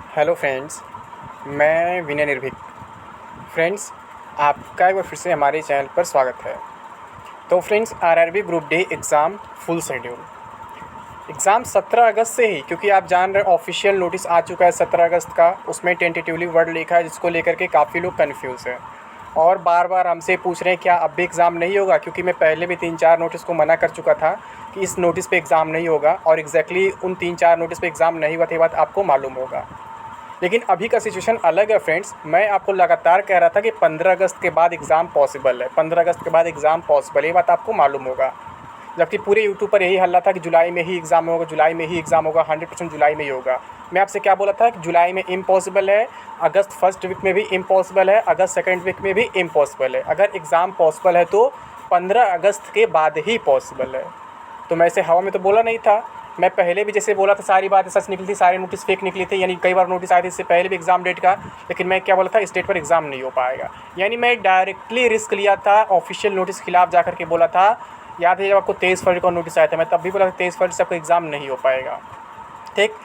Hello friends, मैं विनय निर्भीक। Friends, आपका एक बार फिर से हमारे चैनल पर स्वागत है। तो friends, RRB group D exam full schedule. Exam 17 अगस्त से ही, क्योंकि आप जान रहे ऑफिशियल नोटिस आ चुका है 17 अगस्त का। उसमें टेंटेटिवली वर्ड लिखा है, जिसको लेकर के काफ़ी लोग कन्फ्यूज़ हैं और बार बार हमसे पूछ रहे हैं क्या अब भी एग्ज़ाम नहीं होगा, क्योंकि मैं पहले भी 3-4 नोटिस को मना कर चुका था कि इस नोटिस पे एग्ज़ाम नहीं होगा, और एग्जैक्टली उन 3-4 नोटिस पे एग्ज़ाम नहीं हुआ था, ये बात आपको मालूम होगा। लेकिन अभी का सिचुएशन अलग है फ्रेंड्स। मैं आपको लगातार कह रहा था कि 15 अगस्त के बाद एग्ज़ाम पॉसिबल है, 15 अगस्त के बाद एग्ज़ाम पॉसिबल है, ये बात आपको मालूम होगा। जबकि पूरे यूट्यूब पर यही हल्ला था कि जुलाई में ही एग्ज़ाम होगा, जुलाई में ही एग्ज़ाम होगा, 100% जुलाई में ही होगा। मैं आपसे क्या बोला था कि जुलाई में इम्पॉसिबल है, अगस्त फर्स्ट वीक में भी इम्पॉसिबल है, अगस्त सेकेंड वीक में भी इम्पॉसिबल है। अगर एग्ज़ाम पॉसिबल है तो 15 अगस्त के बाद ही पॉसिबल है। तो मैं इसे हवा में तो बोला नहीं था। मैं पहले भी जैसे बोला था, सारी बातें सच निकली थी, सारे नोटिस फेक निकली थे, यानी कई बार नोटिस आए थे इससे पहले भी एग्ज़ाम डेट का। लेकिन मैं क्या बोला था, इस डेट पर एग्ज़ाम नहीं हो पाएगा। यानी मैं डायरेक्टली रिस्क लिया था, ऑफिशियल नोटिस खिलाफ जा के बोला था। याद है जब आपको 23 फरवरी को नोटिस आया था, मैं तब भी बोला था 23 फरवरी से आपको एग्ज़ाम नहीं हो पाएगा, ठीक।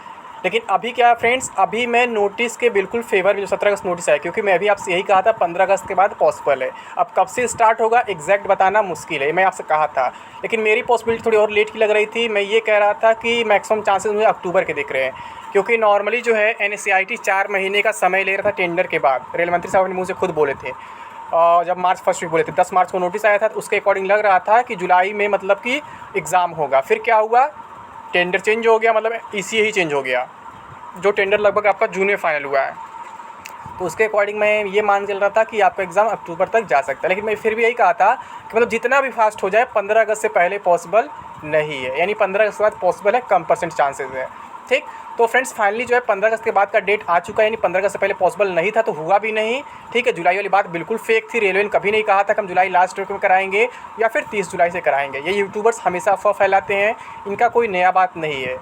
लेकिन अभी क्या है फ्रेंड्स, अभी मैं नोटिस के बिल्कुल फेवर में, जो 17 अगस्त नोटिस आया, क्योंकि मैं अभी आपसे यही कहा था 15 अगस्त के बाद पॉसिबल है। अब कब से स्टार्ट होगा एग्जैक्ट बताना मुश्किल है, मैं आपसे कहा था। लेकिन मेरी पॉसिबिलिटी थोड़ी और लेट की लग रही थी। मैं ये कह रहा था कि मैक्सिमम चांसेस मुझे अक्टूबर के दिख रहे हैं, क्योंकि नॉर्मली जो है NSCIT 4 महीने का समय ले रहा था टेंडर के बाद। रेल मंत्री साहब अपने मुँह से खुद बोले थे, और जब मार्च फर्स्ट वीक बोले थे, 10 मार्च को नोटिस आया था, तो उसके अकॉर्डिंग लग रहा था कि जुलाई में मतलब कि एग्ज़ाम होगा। फिर क्या हुआ, टेंडर चेंज हो गया, मतलब ECA ही चेंज हो गया, जो टेंडर लगभग आपका जून में फाइनल हुआ है। तो उसके अकॉर्डिंग मैं ये मान चल रहा था कि आपका एग्ज़ाम अक्टूबर तक जा सकता है। लेकिन मैं फिर भी यही कहा था कि मतलब जितना भी फास्ट हो जाए, 15 अगस्त से पहले पॉसिबल नहीं है, यानी 15 अगस्त के बाद पॉसिबल है, कम परसेंट चांसेस है, ठीक। तो फ्रेंड्स, फाइनली जो है 15 अगस्त के बाद का डेट आ चुका है, यानी 15 अगस्त से पहले पॉसिबल नहीं था तो हुआ भी नहीं, ठीक है। जुलाई वाली बात बिल्कुल फेक थी। रेलवे ने कभी नहीं कहा था कि हम जुलाई लास्ट वीक में कराएंगे या फिर 30 जुलाई से कराएंगे। ये यूट्यूबर्स हमेशा अफवाह फैलाते हैं, इनका कोई नया बात नहीं है।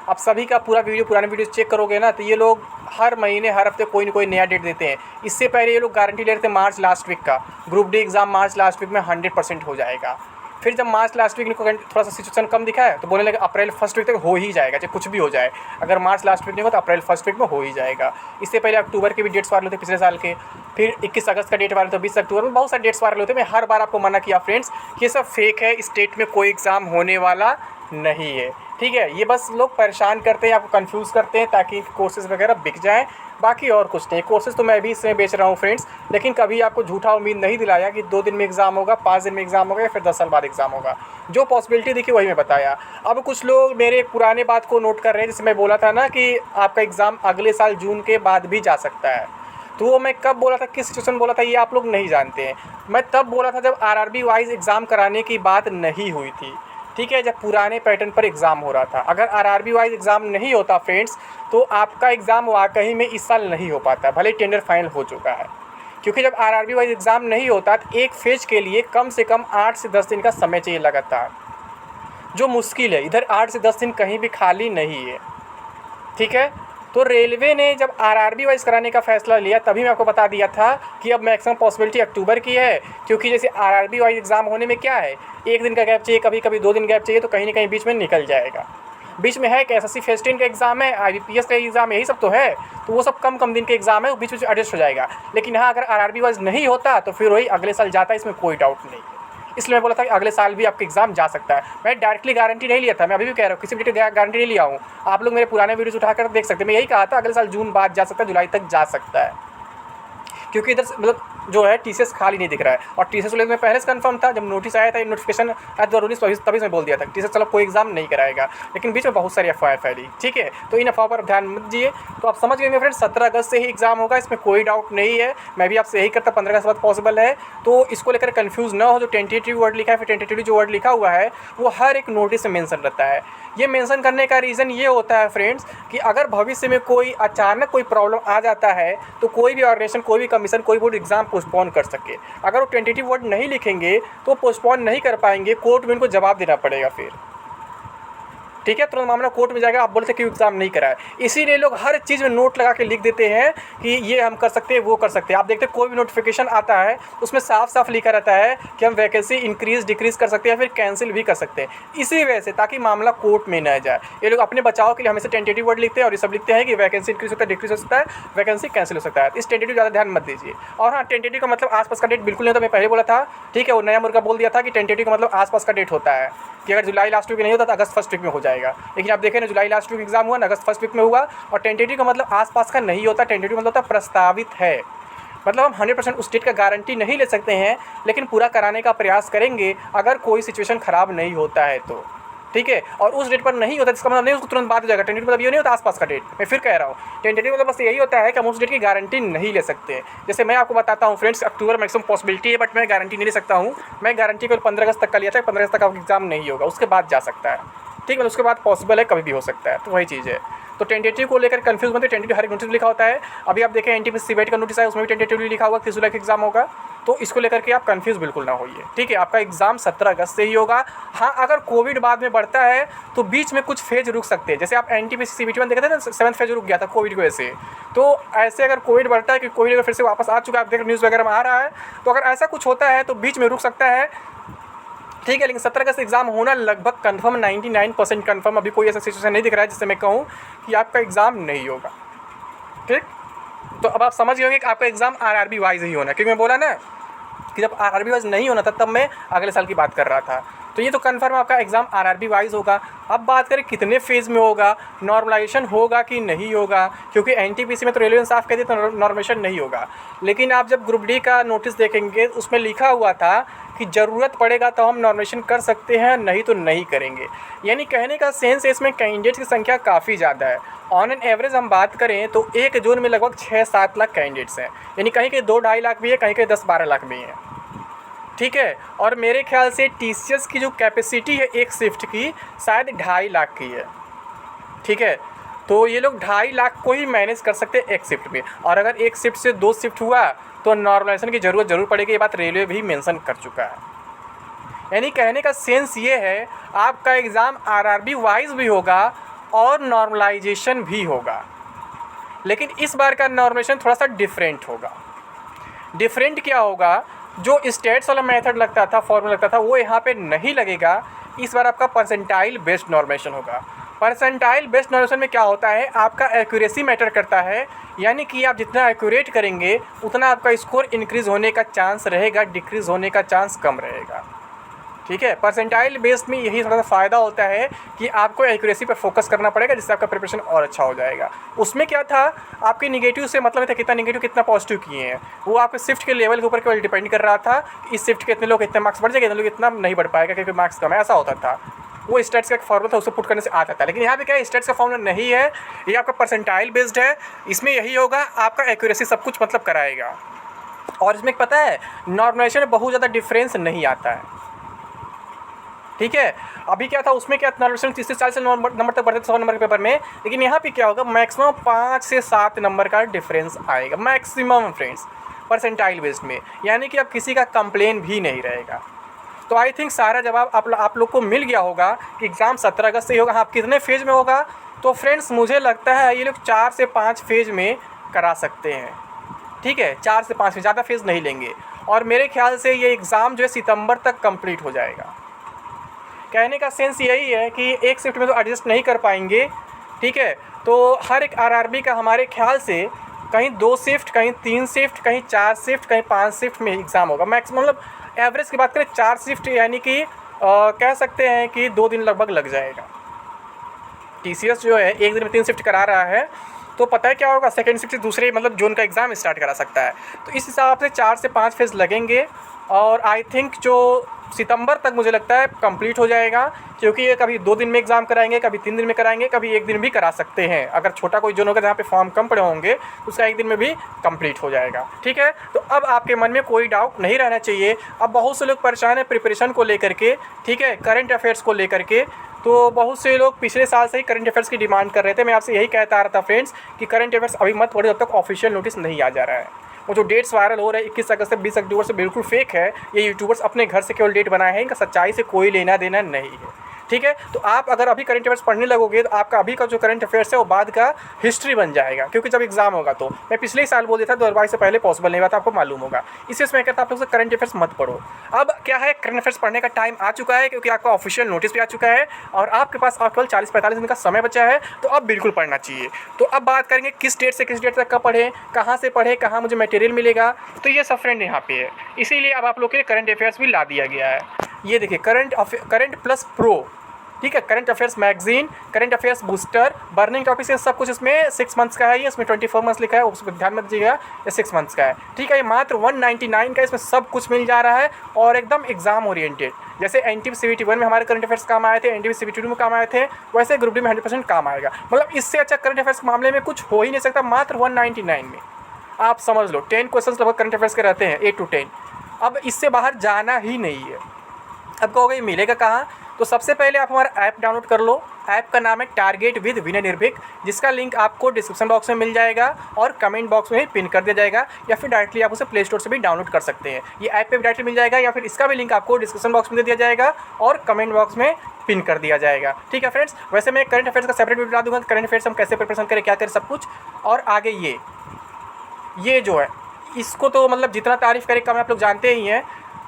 आप सभी का पूरा वीडियो, पुराने वीडियो चेक करोगे ना, तो ये लोग हर महीने हर हफ्ते कोई ना कोई नया डेट देते हैं। इससे पहले ये लोग गारंटी ले रहे थे मार्च लास्ट वीक का, group D exam March last week में 100% हो जाएगा। फिर जब मार्च लास्ट वीक इनको थोड़ा सा सिचुएशन कम दिखा है, तो बोलने लगे अप्रैल फर्स्ट वीक तक हो ही जाएगा, चाहे कुछ भी हो जाए। अगर मार्च लास्ट वीक नहीं हो तो अप्रैल फर्स्ट वीक में हो ही जाएगा। इससे पहले अक्टूबर के भी डेट्स वाले होते पिछले साल के, फिर 21 अगस्त का डेट वाले होते, 20 अक्टूबर में, बहुत सारे डेट्स वाले होते। मैं हर बार आपको मना किया फ्रेंड्स, ये सब फेक है, इस डेट में कोई एग्ज़ाम होने वाला नहीं है, ठीक है। ये बस लोग परेशान करते हैं, आपको कंफ्यूज करते हैं ताकि कोर्सेज़ वगैरह बिक जाएँ, बाकी और कुछ नहीं। कोर्सेज़ तो मैं भी इसमें बेच रहा हूँ फ्रेंड्स, लेकिन कभी आपको झूठा उम्मीद नहीं दिलाया कि 2 दिन में एग्ज़ाम होगा, 5 दिन में एग्ज़ाम होगा या फिर 10 साल बाद एग्ज़ाम होगा। जो पॉसिबिलिटी दिखी वही मैं बताया। अब कुछ लोग मेरे पुराने बात को नोट कर रहे हैं, जैसे मैं बोला था ना कि आपका एग्ज़ाम अगले साल जून के बाद भी जा सकता है। तो वो मैं कब बोला था, किस सिचुएशन बोला था, ये आप लोग नहीं जानते हैं। मैं तब बोला था जब आरआरबी वाइज एग्ज़ाम कराने की बात नहीं हुई थी, ठीक है, जब पुराने पैटर्न पर एग्ज़ाम हो रहा था। अगर आरआरबी वाइज एग्ज़ाम नहीं होता फ्रेंड्स, तो आपका एग्ज़ाम वाकई में इस साल नहीं हो पाता, भले टेंडर फाइनल हो चुका है। क्योंकि जब आरआरबी वाइज एग्ज़ाम नहीं होता तो एक फेज़ के लिए कम से कम 8 से 10 दिन का समय चाहिए लगातार, जो मुश्किल है। इधर 8 से 10 दिन कहीं भी खाली नहीं है, ठीक है। तो रेलवे ने जब आरआरबी वाइज कराने का फ़ैसला लिया, तभी मैं आपको बता दिया था कि अब मैक्सिमम पॉसिबिलिटी अक्टूबर की है, क्योंकि जैसे आरआरबी वाइज एग्ज़ाम होने में क्या है, 1 दिन का गैप चाहिए, कभी कभी 2 दिन गैप चाहिए, तो कहीं ना कहीं बीच में निकल जाएगा। बीच में है कि SSC फेज 10 का एग्ज़ाम है, IBPS का एग्ज़ाम, यही सब तो है। तो वो सब कम कम दिन के एग्ज़ाम है, वो बीच में एडजस्ट हो जाएगा। लेकिन हाँ, अगर आरआरबी वाइज नहीं होता तो फिर वही अगले साल जाता है, इसमें कोई डाउट नहीं है। इसलिए मैं बोला था कि अगले साल भी आपका एग्ज़ाम जा सकता है। मैं डायरेक्टली गारंटी नहीं लिया था, मैं अभी भी कह रहा हूँ किसी भी डेट गारंटी नहीं लिया हूँ। आप लोग मेरे पुराने वीडियोस उठाकर देख सकते हैं। मैं यही कहा था अगले साल जून बाद जा सकता है, जुलाई तक जा सकता है, क्योंकि इधर मतलब जो है TCS खाली नहीं दिख रहा है। और TCS वाले में पहले से कंफर्म था, जब नोटिस आया था, नोटिफिकेशन आया 2019, तभी मैं बोल दिया था TCS चलो कोई एग्ज़ाम नहीं कराएगा। लेकिन बीच में बहुत सारी अफवाहें फैली, ठीक है। तो इन अफवाह पर ध्यान मत दीजिए। तो आप समझ गए मेरे फ्रेंड्स, 17 अगस्त से ही एग्ज़ाम होगा, इसमें कोई डाउट नहीं है। मैं भी आपसे यही करता, 15 अगस्त बाद पॉसिबल है। तो इसको लेकर कन्फ्यूज़ ना हो। जो टेंटेटिव वर्ड लिखा है, फिर टेंटेटिवली जो वर्ड लिखा हुआ है, वो हर एक नोटिस में मेंशन रहता है। ये मेंशन करने का रीज़न ये होता है फ्रेंड्स कि अगर भविष्य में कोई अचानक कोई प्रॉब्लम आ जाता है, तो कोई भी ऑर्गेनाइजेशन, कोई भी कमीशन, कोई बोर्ड एग्ज़ाम पोस्टपोन कर सके। अगर वो टेंटेटिव वर्ड नहीं लिखेंगे तो पोस्टपोन नहीं कर पाएंगे, कोर्ट में उनको जवाब देना पड़ेगा फिर। ठीक है, तुरंत मामला कोर्ट में जाएगा, आप बोलते क्यों एग्ज़ाम नहीं करा है। इसीलिए लोग हर चीज़ में नोट लगा के लिख देते हैं कि ये हम कर सकते हैं, वो कर सकते हैं। आप देखते हैं कोई भी नोटिफिकेशन आता है उसमें साफ साफ लिखा रहता है कि हम वैकेंसी इंक्रीज़ डिक्रीज़ कर सकते हैं, फिर कैंसिल भी कर सकते हैं। इसी वजह से ताकि मामला कोर्ट में न जाए, ये लोग अपने बचाव के लिए हमेशा टेंटेटिव वर्ड लिखते हैं और ये सब लिखते हैं कि वैकेंसी इंक्रीज होता है, डिक्रीज हो सकता है, वैकेंसी कैंसिल हो सकता है। इस टेंटेटिव ज़्यादा ध्यान मत दीजिए। और हाँ, टेंटेटिव का मतलब आसपास का डेट बिल्कुल नहीं होता, मैं पहले बोला था, ठीक है। वो नया मुर्गा बोल दिया था कि टेंटेटिव का मतलब आसपास का डेट होता है, कि अगर जुलाई लास्ट वीक में नहीं होता तो अगस्त फर्स्ट वीक में हो जाएगा। लेकिन आप देखें ना, जुलाई लास्ट वीक एग्जाम हुआ ना, अगस्त फर्स्ट वीक में हुआ। और टेंटेटिव का मतलब आसपास का नहीं होता, टेंटेटिव मतलब होता है प्रस्तावित है। मतलब हम 100% उस डेट का गारंटी नहीं ले सकते हैं, लेकिन पूरा कराने का प्रयास करेंगे अगर कोई सिचुएशन ख़राब नहीं होता है तो, ठीक है। और उस डेट पर नहीं होता इसका मतलब नहीं उसको तुरंत बात हो जाएगा। टेंटेटिव मतलब ये नहीं होता आसपास का डेट, मैं फिर कह रहा हूँ। टेंटेटिव मतलब बस यही होता है कि हम उस डेट की गारंटी नहीं ले सकते। जैसे मैं आपको बताता हूँ फ्रेंड्स, अक्टूबर मैक्सिमम पॉसिबिलिटी है, बट मैं गारंटी नहीं ले सकता हूँ। मैं गारंटी केवल 15 अगस्त तक का लिया था, 15 अगस्त तक आपका एग्जाम नहीं होगा, उसके बाद जा सकता है, ठीक है। उसके बाद पॉसिबल है, कभी भी हो सकता है, तो वही चीज़ है। तो टेंटेटिव को लेकर कंफ्यूज मत, टेंटेटिव हर एक नोटिस लिखा होता है। अभी आप देखें एनटीपीसी सीबीआई का नोटिस आया, उसमें भी टेंटेटिवली लिखा हुआ 30 जुलाई का एग्जाम होगा। तो इसको लेकर के आप कंफ्यूज बिल्कुल ना होइए, ठीक है। आपका एग्जाम 17 अगस्त से ही होगा। हाँ, अगर कोविड बाद में बढ़ता है तो बीच में कुछ फेज रुक सकते हैं। जैसे आप एनटीपीसी सीबीटी में देखे थे ना, 7th फेज रुक गया था कोविड की वजह से। तो ऐसे अगर कोविड बढ़ता है कि कोविड अगर फिर से वापस आ चुका है, आप देख न्यूज़ वगैरह में आ रहा है, तो अगर ऐसा कुछ होता है तो बीच में रुक सकता है, ठीक है। लेकिन 17 अगस्त एग्जाम होना लगभग कंफर्म, 99% कंफर्म। अभी कोई ऐसा सिचुएशन नहीं दिख रहा है जिससे मैं कहूँ कि आपका एग्ज़ाम नहीं होगा, ठीक। तो अब आप समझ गए होंगे कि आपका एग्ज़ाम आरआरबी वाइज ही होना है, क्योंकि मैं बोला ना कि जब आरआरबी वाइज नहीं होना था तब मैं अगले साल की बात कर रहा था। तो ये तो कन्फर्म आपका एग्ज़ाम आरआरबी वाइज होगा। अब बात करें कितने फेज़ में होगा, नॉर्मलाइजेशन होगा कि नहीं होगा, क्योंकि एनटीपीसी में तो रेलवे ने साफ कह दिया तो नॉर्मलाइजेशन नहीं होगा। लेकिन आप जब ग्रुप डी का नोटिस देखेंगे उसमें लिखा हुआ था कि ज़रूरत पड़ेगा तो हम नॉर्मलाइजेशन कर सकते हैं, नहीं तो नहीं करेंगे। यानी कहने का सेंस है इसमें कैंडिडेट्स की संख्या काफ़ी ज़्यादा है। ऑन एन एवरेज हम बात करें तो एक जोन में लगभग 6-7 लाख कैंडिडेट्स हैं, यानी कहीं कहीं 2-2.5 लाख भी है, कहीं कहीं 10-12 लाख भी हैं, ठीक है। और मेरे ख्याल से टीसीएस की जो कैपेसिटी है एक शिफ्ट की शायद 2.5 लाख की है, ठीक है। तो ये लोग 2.5 लाख को ही मैनेज कर सकते हैं एक शिफ्ट में। और अगर एक शिफ्ट से 2 शिफ्ट हुआ तो नॉर्मलाइजेशन की ज़रूरत ज़रूर पड़ेगी, ये बात रेलवे भी मेंशन कर चुका है। यानी कहने का सेंस ये है आपका एग्ज़ाम आरआरबी वाइज भी होगा और नॉर्मलाइजेशन भी होगा, लेकिन इस बार का नॉर्मलाइजेशन थोड़ा सा डिफरेंट होगा। डिफरेंट क्या होगा, जो स्टेट्स वाला मेथड लगता था, फॉर्मूला लगता था, वो यहाँ पे नहीं लगेगा। इस बार आपका परसेंटाइल बेस्ड नॉर्मलाइजेशन होगा। परसेंटाइल बेस्ड नॉर्मलाइजेशन में क्या होता है, आपका एक्यूरेसी मैटर करता है, यानी कि आप जितना एक्यूरेट करेंगे उतना आपका स्कोर इंक्रीज़ होने का चांस रहेगा, डिक्रीज़ होने का चांस कम रहेगा, ठीक है। परसेंटाइल बेस्ड में यही थोड़ा सा फ़ायदा होता है कि आपको एक्यूरेसी पर फोकस करना पड़ेगा, जिससे आपका प्रिपरेशन और अच्छा हो जाएगा। उसमें क्या था, आपके निगेटिव से मतलब था कितना निगेटिव कितना पॉजिटिव किए हैं, वो आपके शिफ्ट के लेवल के ऊपर केवल डिपेंड कर रहा था कि इस शिफ्ट के इतने लोग इतने मार्क्स बढ़ जाएंगे, इतने लोग इतना नहीं बढ़ पाएगा क्योंकि मार्क्स कम है, ऐसा होता था। वो स्टेट्स का एक फॉर्मूला था, उसको पुट करने से आता था। लेकिन यहाँ पे क्या है, स्टेट्स का फॉर्मूला नहीं है, ये आपका परसेंटाइल बेस्ड है। इसमें यही होगा, आपका एक्यूरेसी सब कुछ मतलब कराएगा। और इसमें पता है नॉर्मलाइजेशन में बहुत ज़्यादा डिफरेंस नहीं आता है, ठीक है। अभी क्या था, उसमें क्या नॉर्मलाइजेशन 30 से 40 नंबर तक बढ़ते थे 100 नंबर के पेपर में, लेकिन यहाँ पे क्या होगा, मैक्सिमम 5 से 7 नंबर का डिफरेंस आएगा मैक्सिमम फ्रेंड्स, परसेंटाइल बेस्ड में। यानी कि अब किसी का कंप्लेन भी नहीं रहेगा। तो आई थिंक सारा जवाब आप लोग को मिल गया होगा कि एग्ज़ाम 17 अगस्त से ही होगा। हाँ, कितने फेज़ में होगा, तो फ्रेंड्स मुझे लगता है ये लोग 4 से 5 फेज़ में करा सकते हैं, ठीक है। 4 से 5 फेज़, ज़्यादा फेज़ नहीं लेंगे। और मेरे ख्याल से ये एग्ज़ाम जो है सितंबर तक कंप्लीट हो जाएगा। कहने का सेंस यही है कि एक शिफ्ट में तो एडजस्ट नहीं कर पाएंगे, ठीक है। तो हर एक आरआरबी का हमारे ख्याल से कहीं 2 शिफ्ट, कहीं 3 शिफ्ट, कहीं 4 शिफ्ट, कहीं 5 शिफ्ट में एग्ज़ाम होगा मैक्सिमम। मतलब एवरेज की बात करें 4 शिफ्ट, यानी कि कह सकते हैं कि 2 दिन लगभग लग जाएगा। टीसीएस जो है एक दिन में 3 शिफ्ट करा रहा है, तो पता है क्या होगा, सेकेंड शिफ्ट से दूसरे मतलब जोन का एग्ज़ाम स्टार्ट करा सकता है। तो इस हिसाब से 4 से 5 फेज़ लगेंगे। और आई थिंक जो सितंबर तक मुझे लगता है कंप्लीट हो जाएगा, क्योंकि ये कभी 2 दिन में एग्ज़ाम कराएंगे, कभी 3 दिन में कराएंगे, कभी 1 दिन भी करा सकते हैं। अगर छोटा कोई जोन होगा जहाँ पे फॉर्म कम पड़े होंगे, उसका 1 दिन में भी कंप्लीट हो जाएगा, ठीक है। तो अब आपके मन में कोई डाउट नहीं रहना चाहिए। अब बहुत से लोग परेशान हैं प्रिपरेशन को लेकर के, ठीक है, करंट अफेयर्स को लेकर के। तो बहुत से लोग पिछले साल से ही करंट अफेयर्स की डिमांड कर रहे थे। मैं आपसे यही कहता आ रहा था फ्रेंड्स कि करंट अफेयर्स अभी मत पढ़ो जब तक ऑफिशियल नोटिस नहीं आ जा रहा है। वो जो डेट्स वायरल हो रहे हैं 21 अगस्त से 20 अक्टूबर से, बिल्कुल फेक है। ये यूट्यूबर्स अपने घर से केवल डेट बनाए हैं, इनका सच्चाई से कोई लेना देना नहीं है, ठीक है। तो आप अगर अभी करंट अफेयर्स पढ़ने लगोगे तो आपका अभी का जो करंट अफेयर्स है वो बाद का हिस्ट्री बन जाएगा, क्योंकि जब एग्जाम होगा तो मैं पिछले ही साल बोल दिया था 2022 से पहले पॉसिबल नहीं हुआ था, आपको मालूम होगा। इसी वजह से मैं कहता हूँ आप लोग से करंट अफेयर्स मत पढ़ो। अब क्या है, करंट अफेयर्स पढ़ने का टाइम आ चुका है, क्योंकि आपका ऑफिशियल नोटिस भी आ चुका है और आपके पास अब केवल 40-45 दिन का समय बचा है, तो अब बिल्कुल पढ़ना चाहिए। तो अब बात करेंगे किस डेट से किस डेट तक का पढ़ें, कहाँ से पढ़ें, कहाँ मुझे मटेरियल मिलेगा। तो ये सब फ्रेंड यहाँ पे है, इसीलिए अब आप लोग के लिए करंट अफेयर्स भी ला दिया गया है। ये देखिए करंट प्लस प्रो, ठीक है, current affairs magazine, current affairs booster, burning topics है, सब कुछ इसमें 6 मंथ्स का है। ये इसमें 24 मंथ्स लिखा है, उसमें ध्यान मत दीजिएगा, ये 6 मंथ्स का है, ठीक है। ये मात्र 199 का इसमें सब कुछ मिल जा रहा है और एकदम एग्जाम ओरिएंटेड। जैसे एनटीपीसी CBT 1 में हमारे करंट अफेयर्स काम आए थे, एनटीपीसी CBT 2 में काम आए थे, वैसे ग्रुप डी में 100% काम आएगा। मतलब इससे अच्छा करंट अफेयर्स के मामले में कुछ हो ही नहीं सकता, मात्र 199 में आप समझ लो। 10 क्वेश्चन लगभग करंट अफेयर्स के रहते हैं, 8 to 10। अब इससे बाहर जाना ही नहीं है। अब कहोगे ये मिलेगा कहाँ, तो सबसे पहले आप हमारा ऐप डाउनलोड कर लो। ऐप का नाम है टारगेट विद विनय निर्भीक, जिसका लिंक आपको डिस्क्रिप्शन बॉक्स में मिल जाएगा और कमेंट बॉक्स में ही पिन कर दिया जाएगा, या फिर डायरेक्टली आप उसे प्ले स्टोर से भी डाउनलोड कर सकते हैं। ये ऐप पे भी डायरेक्टली मिल जाएगा, या फिर इसका भी लिंक आपको डिस्क्रिप्शन बॉक्स में दे दिया जाएगा और कमेंट बॉक्स में पिन कर दिया जाएगा, ठीक है फ्रेंड्स। वैसे मैं करंट अफेयर्स का सेपरेट वीडियो बता दूँगा, करंट अफेयर्स हम कैसे प्रिपरेशन करें, क्या करें, सब कुछ। और आगे ये जो है, इसको तो मतलब जितना तारीफ़ करें कम, आप लोग जानते ही हैं।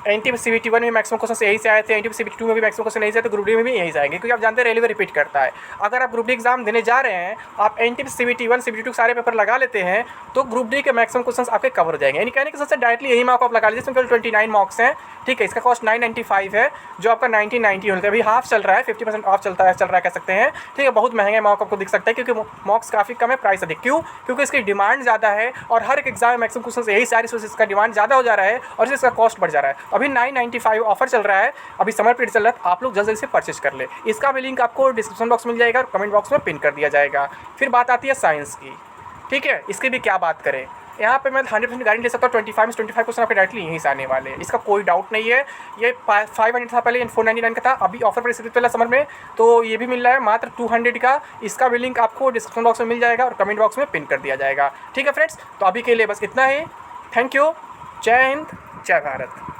एनटीपीसी CBT 1 में मैक्सिमम क्वेश्चन यही से आए थे, एनटीपीसी CBT 2 में भी मैक्सिमम क्वेश्चन यही से आए, तो ग्रुप डी में भी यही से आएंगे, क्योंकि आप जानते हैं रेलवे रिपीट करता है। अगर आप ग्रुप डी एग्जाम देने जा रहे हैं, आप एनटीपीसी CBT 1 CBT 2 सारे पेपर लगा लेते हैं, तो ग्रुप डी के मैक्सिमम क्वेश्चन आपके कवर हो जाएंगे। यानी कहने के सबसे डायरेक्टली यही मार्क आप लगा लीजिए, इसमें केवल 29 मार्क्स हैं, ठीक है। इसका कॉस्ट 995 है, जो आपका 1990 होता है। अभी हाफ चल रहा है, 50% ऑफ चल रहा है कह सकते हैं, ठीक है। बहुत महंगा मार्क आपको दिख सकता है, क्योंकि मार्क्स काफ़ी कम है, प्राइस अधिक। क्यों? क्योंकि इसकी डिमांड ज़्यादा है और हर एक एग्जाम में मैक्सिमम क्वेश्चन यही सारी सोर्स, इसका डिमांड ज़्यादा हो जा रहा है और इसका कॉस्ट बढ़ जा रहा है। अभी 995 ऑफर चल रहा है, अभी समर पीरियड चल रहा है, तो आप लोग जल्द जल्दी से परचेज कर ले। इसका भी लिंक आपको डिस्क्रिप्शन बॉक्स में मिल जाएगा और कमेंट बॉक्स में पिन कर दिया जाएगा। फिर बात आती है साइंस की, ठीक है। इसकी भी क्या बात करें, यहाँ पे मैं 100% गारंटी दे सकता हूँ 25 में 25 क्वेश्चन आपके डायरेक्टली यहीं से आने वाले हैं, इसका कोई डाउट नहीं है। ये 500 था पहले, 499 का था, अभी ऑफर पर इससे पहले समर में, तो ये भी मिल रहा है मात्र 200 का। इसका भी लिंक आपको डिस्क्रिप्शन बॉक्स में मिल जाएगा और कमेंट बॉक्स में पिन कर दिया जाएगा, ठीक है फ्रेंड्स। तो अभी के लिए बस इतना ही, थैंक यू, जय हिंद, जय भारत।